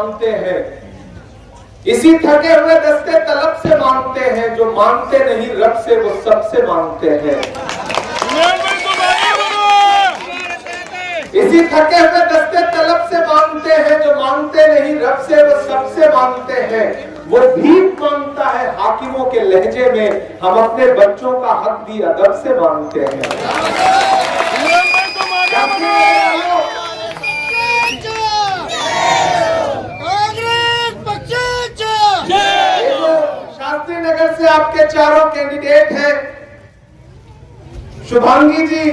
मांगते हैं, इसी थके हुए दस्ते तलब से मांगते हैं, जो मांगते नहीं रब से वो सबसे मांगते हैं। इसी थके हुए दस्ते तलब से मांगते हैं, जो मांगते नहीं रब से वो सबसे मांगते हैं। वो भीख मांगता है हाकिमों के लहजे में, हम अपने बच्चों का हक भी अदब से मांगते हैं। शास्त्री नगर से आपके चारों कैंडिडेट हैं, शुभांगी जी,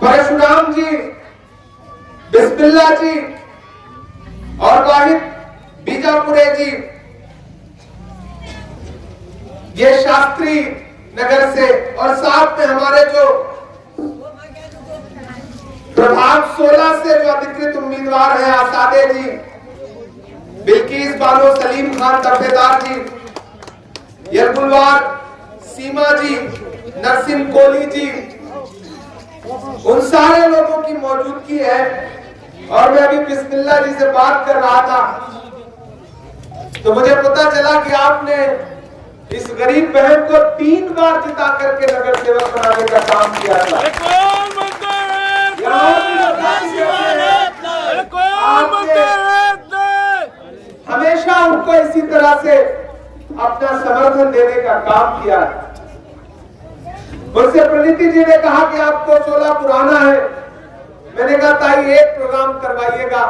परशुराम जी, बिस्मिल्लाह जी और वाहिद बीजापुरे जी। ये शास्त्री नगर से, और साथ में हमारे जो प्रभाग 16 से जो अधिकृत उम्मीदवार हैं, आसादे जी, बिल्किस बानो, सलीम खान दफेदार जी, यरगुलवार सीमा जी, नरसिम कोली जी, उन सारे लोगों की मौजूदगी है। और मैं अभी बिस्मिल्लाह जी से बात कर रहा था तो मुझे पता चला कि आपने इस गरीब बहन को 3 बार जिता करके नगर सेवक बनाने का काम किया था। हमेशा उनको इसी तरह से अपना समर्थन देने का काम किया। मुझसे प्रणीति जी ने कहा कि आपको 16 पुराना है। मैंने कहा ताई एक प्रोग्राम करवाइएगा,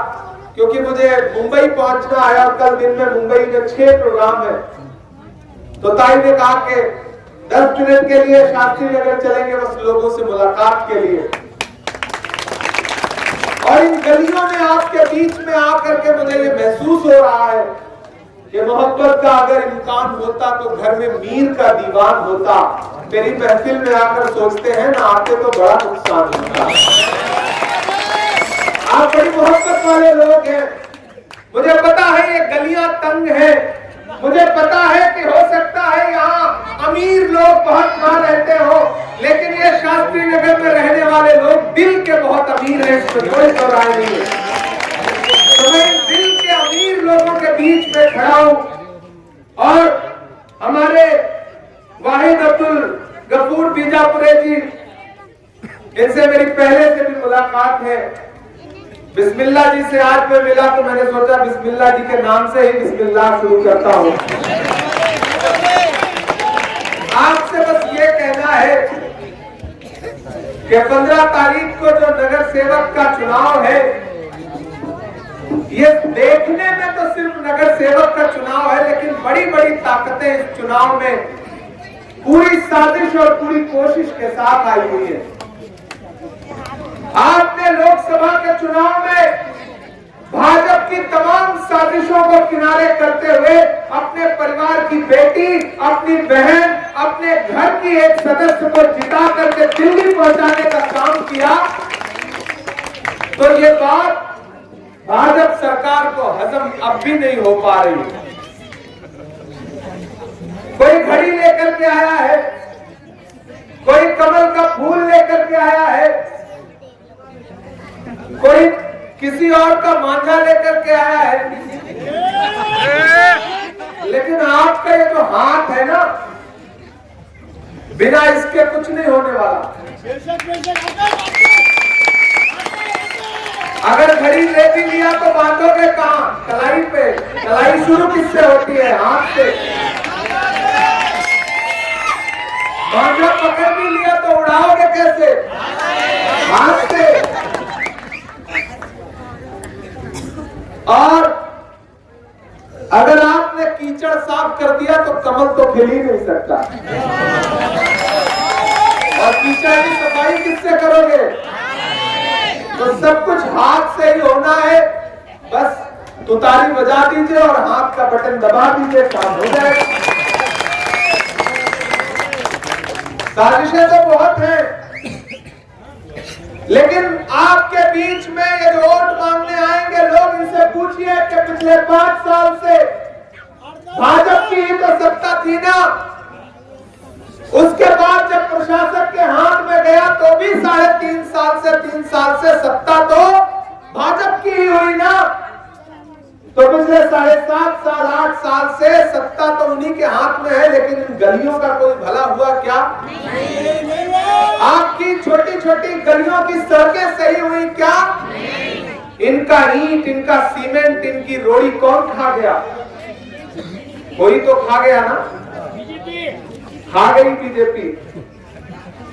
क्योंकि मुझे मुंबई पहुंचना है और कल दिन में मुंबई में 6 प्रोग्राम है। तो ताई ने कहा कि 10 मिनट के लिए शास्त्री नगर चलेंगे, बस लोगों से मुलाकात के लिए। और इन गलियों में आपके बीच में आकर के मुझे ये महसूस हो रहा है कि मोहब्बत का अगर इम्कान होता तो घर में मीर का दीवान होता। मेरी महफिल में आकर सोचते हैं ना आते तो बड़ा नुकसान होता। आप बड़ी मोहब्बत वाले लोग हैं। मुझे पता है ये गलियां तंग हैं, मुझे पता है कि हो सकता है यहाँ अमीर लोग बहुत वहां रहते हो, लेकिन ये शास्त्री नगर में रहने वाले लोग दिल के बहुत अमीर हैं, इसमें कोई दो राय नहीं है। तो मैं दिल के अमीर लोगों के बीच में खड़ा हूं और हमारे वाहिद अब्दुल गफूर बीजापुरे जी, इनसे मेरी पहले से भी मुलाकात है। बिस्मिल्लाह जी से आज मैं मिला तो मैंने सोचा बिस्मिल्लाह जी के नाम से ही बिस्मिल्लाह शुरू करता हूँ। आपसे बस ये कहना है कि 15 तारीख को जो नगर सेवक का चुनाव है, ये देखने में तो सिर्फ नगर सेवक का चुनाव है, लेकिन बड़ी बड़ी ताकतें इस चुनाव में पूरी साजिश और पूरी कोशिश के साथ आई हुई है। आपने लोकसभा के चुनाव में भाजपा की तमाम साजिशों को किनारे करते हुए अपने परिवार की बेटी, अपनी बहन, अपने घर की एक सदस्य को जिता करके दिल्ली पहुंचाने का काम किया। तो ये बात भाजपा सरकार को हजम अब भी नहीं हो पा रही। कोई घड़ी लेकर के आया है, कोई कमल का फूल लेकर के आया है, कोई किसी और का मांझा लेकर के आया है, लेकिन आपका ये जो हाथ है ना, बिना इसके कुछ नहीं होने वाला। अगर घड़ी ले भी लिया तो बांधोगे कहां? कलाई पे। कलाई शुरू किससे होती है? हाथ से। मांझा पकड़ भी लिया तो उड़ाओगे कैसे? हाथ से। और अगर आपने कीचड़ साफ कर दिया तो कमल तो खिल ही नहीं सकता। और कीचड़ की सफाई किससे करोगे? तो सब कुछ हाथ से ही होना है। बस तुतारी बजा दीजिए और हाथ का बटन दबा दीजिए, काम हो जाएगा। साजिशें तो बहुत हैं, लेकिन आपके बीच में ये जो वोट मांगने आएंगे लोग, इनसे पूछिए कि पिछले 5 साल से भाजपा की ही तो सत्ता थी ना। उसके बाद जब प्रशासक के हाथ में गया तो भी 3.5 साल से 3 साल से सत्ता तो भाजपा की ही हुई ना। तो पिछले पिछले 7.5 साल 8 साल से सत्ता तो उन्हीं के हाथ में है, लेकिन इन गलियों का कोई भला हुआ क्या? आपकी छोटी छोटी गलियों की सड़कें सही हुई क्या? इनका ईंट, इनका सीमेंट, इनकी रोड़ी कौन खा गया? कोई तो खा गया ना, खा गई बीजेपी।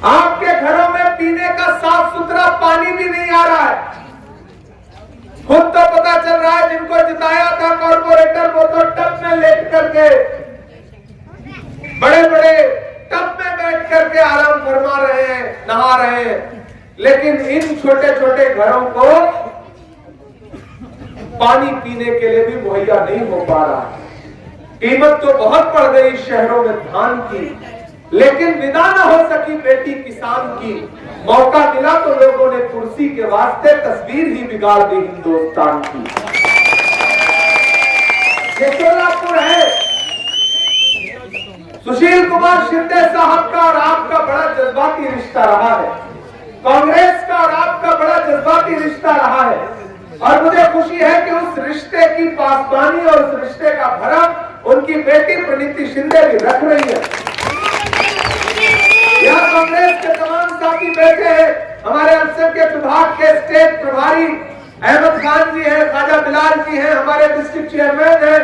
आपके घरों में पीने का साफ सुथरा पानी भी नहीं आ रहा है। खुद तो पता चल रहा है जिनको जिताया था कॉर्पोरेटर, वो तो टब में लेट करके, बड़े बड़े टब में बैठ करके आराम फरमा रहे हैं, नहा रहे हैं, लेकिन इन छोटे छोटे घरों को पानी पीने के लिए भी मुहैया नहीं हो पा रहा। कीमत तो बहुत बढ़ गई शहरों में धान की, लेकिन विदा न हो सकी बेटी किसान की। मौका मिला तो लोगों ने कुर्सी के वास्ते तस्वीर ही बिगाड़ दी हिंदुस्तान की। ये सोलापुर है। सुशील कुमार शिंदे साहब का और आपका बड़ा जज्बाती रिश्ता रहा है, कांग्रेस का और आपका बड़ा जज्बाती रिश्ता रहा है, और मुझे खुशी है कि उस रिश्ते की पासबानी और उस रिश्ते का भरम उनकी बेटी प्रणीति शिंदे भी रख रही है। यहाँ कांग्रेस के तमाम साथी बैठे हैं, हमारे अल्पसंख्यक विभाग के स्टेट प्रभारी अहमद खान जी हैं, ख्वाजा बिलाल जी हैं, हमारे डिस्ट्रिक्ट चेयरमैन हैं।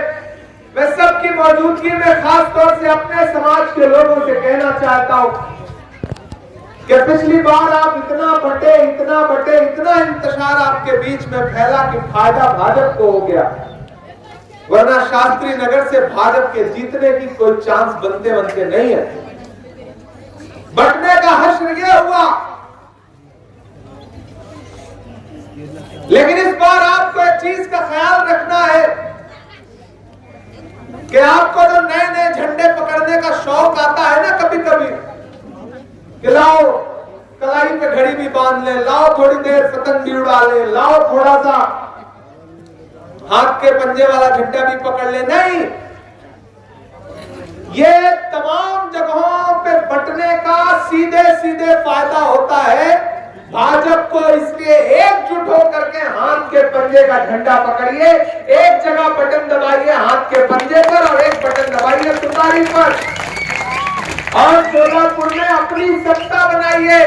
मैं सबकी मौजूदगी में खास तौर से अपने समाज के लोगों से कहना चाहता हूं कि पिछली बार आप इतना बटे, इतना इंतशार आपके बीच में फैला कि फायदा भाजपा को हो गया, वरना शास्त्री नगर से भाजपा के जीतने की कोई चांस बनते नहीं है। बटने का हश्र यह हुआ, लेकिन इस बार आपको एक चीज का ख्याल रखना है कि आपको जो नए नए झंडे पकड़ने का शौक आता है ना कभी कभी, कि लाओ कलाई पे घड़ी भी बांध ले, लाओ थोड़ी देर पतंग भी उड़ा ले, लाओ थोड़ा सा हाथ के पंजे वाला झंडा भी पकड़ ले, नहीं, ये तमाम जगहों पे बंटने का सीधे सीधे फायदा होता है भाजपा को। इसलिए एकजुट होकर के हाथ के पंजे का झंडा पकड़िए, एक जगह बटन दबाइए हाथ के पंजे पर और एक बटन दबाइए तुतारी पर, और सोलापुर में अपनी सत्ता बनाइए।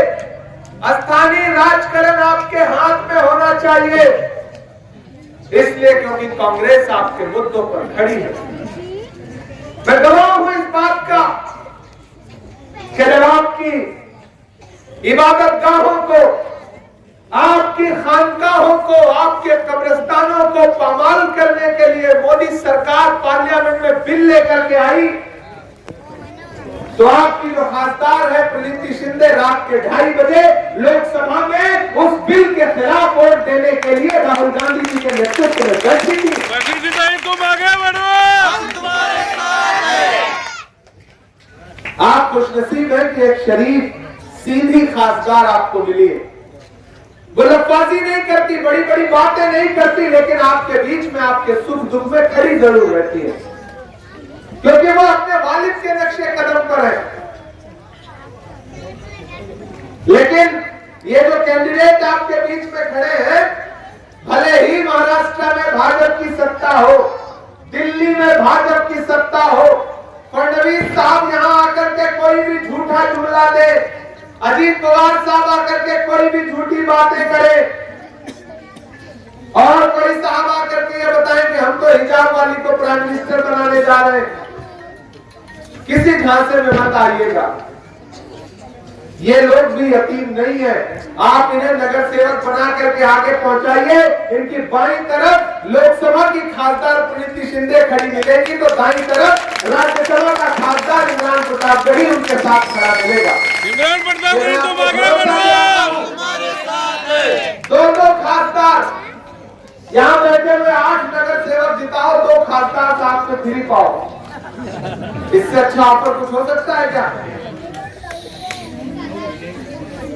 स्थानीय राजकारण आपके हाथ में होना चाहिए, इसलिए क्योंकि कांग्रेस आपके मुद्दों पर खड़ी है। मैं गवाह हूं इस बात का कि जब आपकी इबादत गाहों को, आपकी खानकाहों को, आपके कब्रिस्तानों को पामाल करने के लिए मोदी सरकार पार्लियामेंट में बिल लेकर के आई, तो आपकी जो खासदार है प्रीति शिंदे रात के 2:30 बजे लोकसभा में उस बिल के खिलाफ वोट देने के लिए राहुल गांधी जी के नेतृत्व में बैठी थी। तुम आगे बढ़ो, आप खुशनसीब हैं कि एक शरीफ सीधी खासदार आपको मिली है। गुलफबाजी नहीं करती, बड़ी बड़ी बातें नहीं करती, लेकिन आपके बीच में, आपके सुख दुख में खड़ी जरूर रहती है, क्योंकि वो अपने वालिद के नक्शे कदम पर है। लेकिन ये जो कैंडिडेट आपके बीच में खड़े हैं, भले ही महाराष्ट्र में भाजपा की सत्ता हो, दिल्ली में भाजपा की सत्ता हो, फडणवीस साहब यहां आकर के कोई भी झूठा जुमला दे, अजीत पवार साहब आकर के कोई भी झूठी बातें करे, और कोई साहब आकर के ये बताएं कि हम तो हिजाब वाली को प्राइम मिनिस्टर बनाने जा रहे हैं, किसी झांसे में मत आइएगा। ये लोग भी यतीम नहीं है, आप इन्हें नगर सेवक बना करके आगे पहुंचाइए। इनकी बाईं तरफ लोकसभा की खासदार प्रीति शिंदे खड़ी मिलेगी, तो दाईं तरफ राज्यसभा का खासदार इमरान प्रताप गढ़ी उनके साथ खड़ा मिलेगा। इमरान प्रताप गढ़ी तुम आगे बढ़ो, दोनों खासदार यहाँ बैठे हुए 8 नगर सेवक जिताओ, 2 खासदार साथ में फ्री पाओ, इससे अच्छा ऑफर कुछ हो सकता है क्या?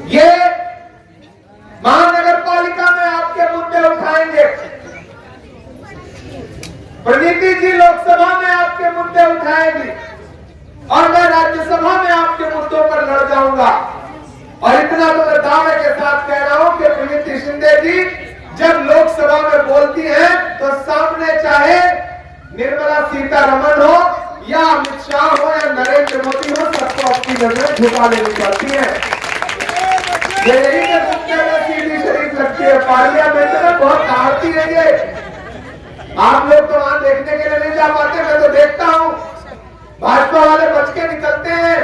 ये महानगर पालिका में आपके मुद्दे उठाएंगे, प्रणीति जी लोकसभा में आपके मुद्दे उठाएंगी, और मैं राज्यसभा में आपके मुद्दों पर लड़ जाऊंगा। और इतना तो मैं दावे के साथ कह रहा हूं कि प्रणीति शिंदे जी जब लोकसभा में बोलती हैं तो सामने चाहे निर्मला सीतारमण हो या अमित शाह हो या नरेंद्र मोदी हो, सबको अपनी नजर झुका लेनी पड़ती है। ये नहीं कर सकते सीधी शरीफ लगती है। पार्लियामेंट में बहुत ताड़ती रही है। आप लोग तो वहां देखने के लिए नहीं जा पाते, मैं तो देखता हूँ भाजपा वाले बच के निकलते हैं।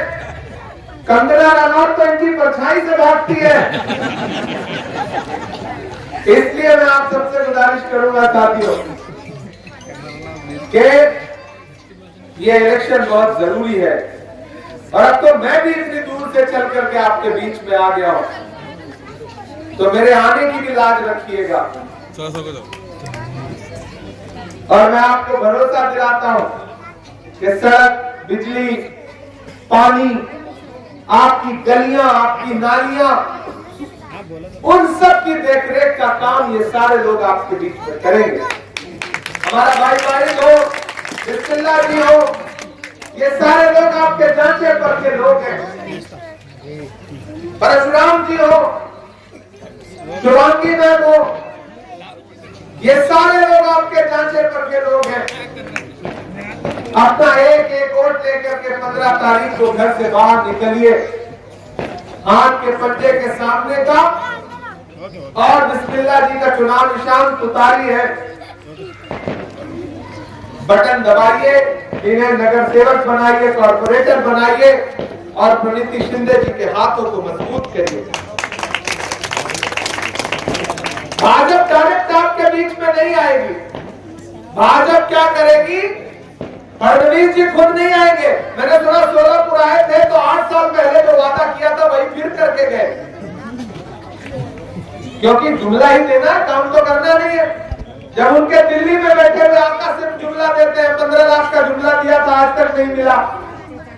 कंगना रनौत तो इनकी परछाई से भागती है। इसलिए मैं आप सबसे गुजारिश करूंगा साथियों कि ये इलेक्शन बहुत जरूरी है। और अब तो मैं भी इतनी दूर से चल करके आपके बीच में आ गया हूं, तो मेरे आने की भी लाज रखिएगा। और मैं आपको भरोसा दिलाता हूं कि सड़क, बिजली, पानी, आपकी गलियां, आपकी नालियां, उन सब की देखरेख का काम ये सारे लोग आपके बीच में करेंगे। हमारा भाई भाई हो, बिस्मिल्लाह जी हो, ये सारे लोग आपके जांचे पर के लोग हैं। परशुराम जी हो, शुभांगी मैम हो, ये सारे लोग आपके जांचे पर के लोग हैं। अपना एक एक वोट लेकर के 15 तारीख को घर से बाहर निकलिए, हाथ के पट्टे के सामने का और बिस्मिल्लाह जी का चुनाव निशान उतारी है, बटन दबाइए, इन्हें नगर सेवक बनाइए, कॉर्पोरेटर बनाइए और प्रणीति शिंदे जी के हाथों को मजबूत करिए। भाजपा डायरेक्ट आपके बीच में नहीं आएगी। भाजपा क्या करेगी? फडणवीस जी खुद नहीं आएंगे। मैंने सुना सोलापुर आए थे तो 8 साल पहले जो वादा किया था वही फिर करके गए, क्योंकि जुमला ही देना, काम तो करना नहीं है। जब उनके दिल्ली में बैठे हुए आका सिर्फ जुमला देते हैं, 15 लाख का जुमला दिया था, आज तक नहीं मिला,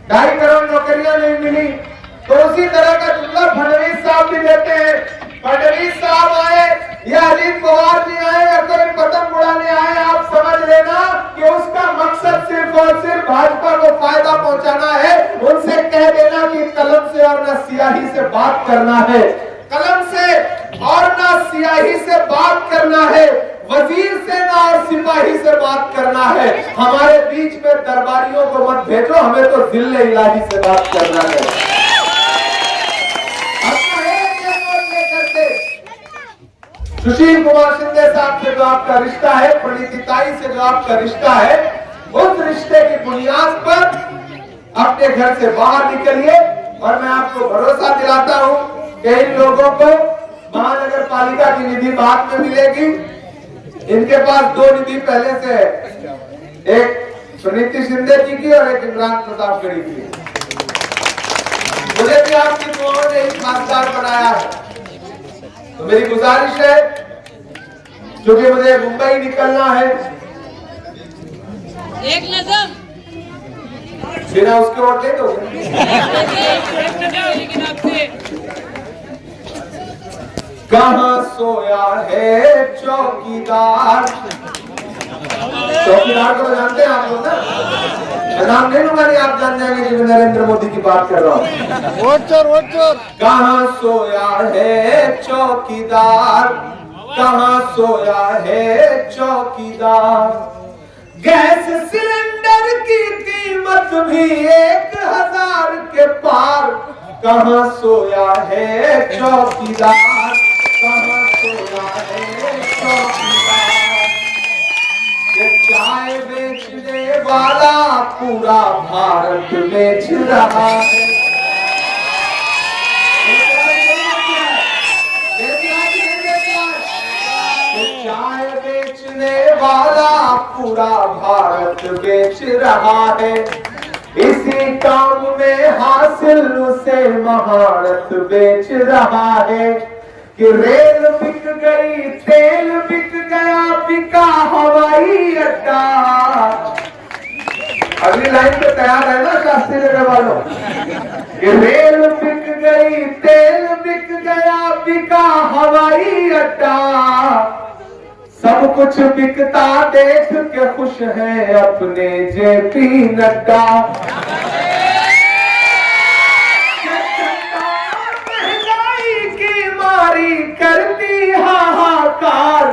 2.5 करोड़ नौकरियां नहीं मिली, तो उसी तरह का जुमला फडणवीस साहब भी देते हैं। फडणवीस साहब आए या अजीत पवार जी आए या कोई पतंग उड़ाने आए, आप समझ लेना कि उसका मकसद सिर्फ और सिर्फ भाजपा को फायदा पहुंचाना है। उनसे कह देना कि कलम से और न स्याही से बात करना है, कलम से और न स्याही से बात करना है, वजीर से ना और सिपाही से बात करना है। हमारे बीच में दरबारियों को मत भेजो, हमें तो जिले इलाही से बात करना है। सुशील कुमार शिंदे साहब से जो आपका रिश्ता है, प्रणीति ताई से जो आपका रिश्ता है, उस रिश्ते की बुनियाद पर अपने घर से बाहर निकलिए। और मैं आपको भरोसा दिलाता हूं कि इन लोगों को महानगर पालिका की निधि बाद में मिलेगी। इनके पास 2 निधि पहले से है, एक प्रणीति शिंदे जी की और एक इमरान प्रतापगढ़ी की। मुझे भी आपकी दुआओं ने एक खासदार बनाया है, तो मेरी गुजारिश है, क्योंकि मुझे मुंबई निकलना है, एक नजम बिना उसके वोट ले दो। कहाँ सोया है चौकीदार? चौकीदार को जानते हैं आप लोग ना? मैं नाम नहीं लूंगा, नहीं आप जान जाएंगे कि मैं नरेंद्र मोदी की बात कर रहा हूँ। वोट चोर। कहाँ सोया है चौकीदार, कहाँ सोया है चौकीदार? गैस सिलेंडर की कीमत भी 1000 के पार। कहाँ सोया है चौकीदार, कहाँ सोया है चौकीदार? चाय बेचने वाला पूरा भारत बेच रहा है। चाय बेचने वाला पूरा भारत बेच रहा है। इसी काम में हासिल उसे महारत बेच रहा है कि रेल बिक गई, तेल बिक गया, बिका हवाई अड्डा। अगली लाइन पे तैयार है ना शास्त्री नगर वालों? कि रेल बिक गई, तेल बिक गया, बिका हवाई अड्डा। सब कुछ बिकता देख के खुश है अपने जेपी नड्डा। महंगाई की मारी करती हाहाकार,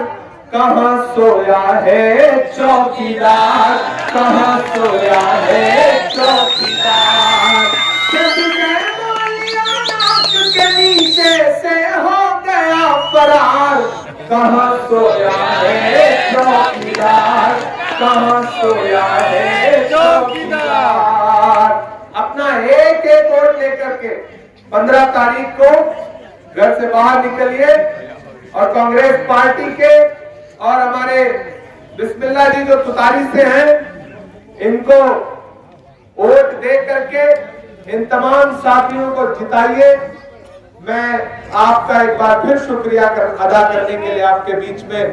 कहाँ सोया है चौकीदार, कहाँ सोया है चौकीदार। के नीचे से हो गया फरार, कहाँ सोया है चौकीदार, कहाँ सोया है चौकीदार। अपना एक एक वोट लेकर के 15 तारीख को घर से बाहर निकलिए और कांग्रेस पार्टी के और हमारे बिस्मिल्लाह जी जो तुतारी से हैं इनको वोट दे करके इन तमाम साथियों को जिताइए। मैं आपका एक बार फिर शुक्रिया अदा करने के लिए आपके बीच में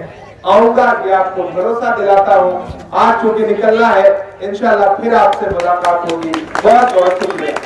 आऊंगा कि आपको भरोसा दिलाता हूं। आज चूंकि निकलना है, इंशाल्लाह फिर आपसे मुलाकात होगी। बहुत बहुत शुक्रिया।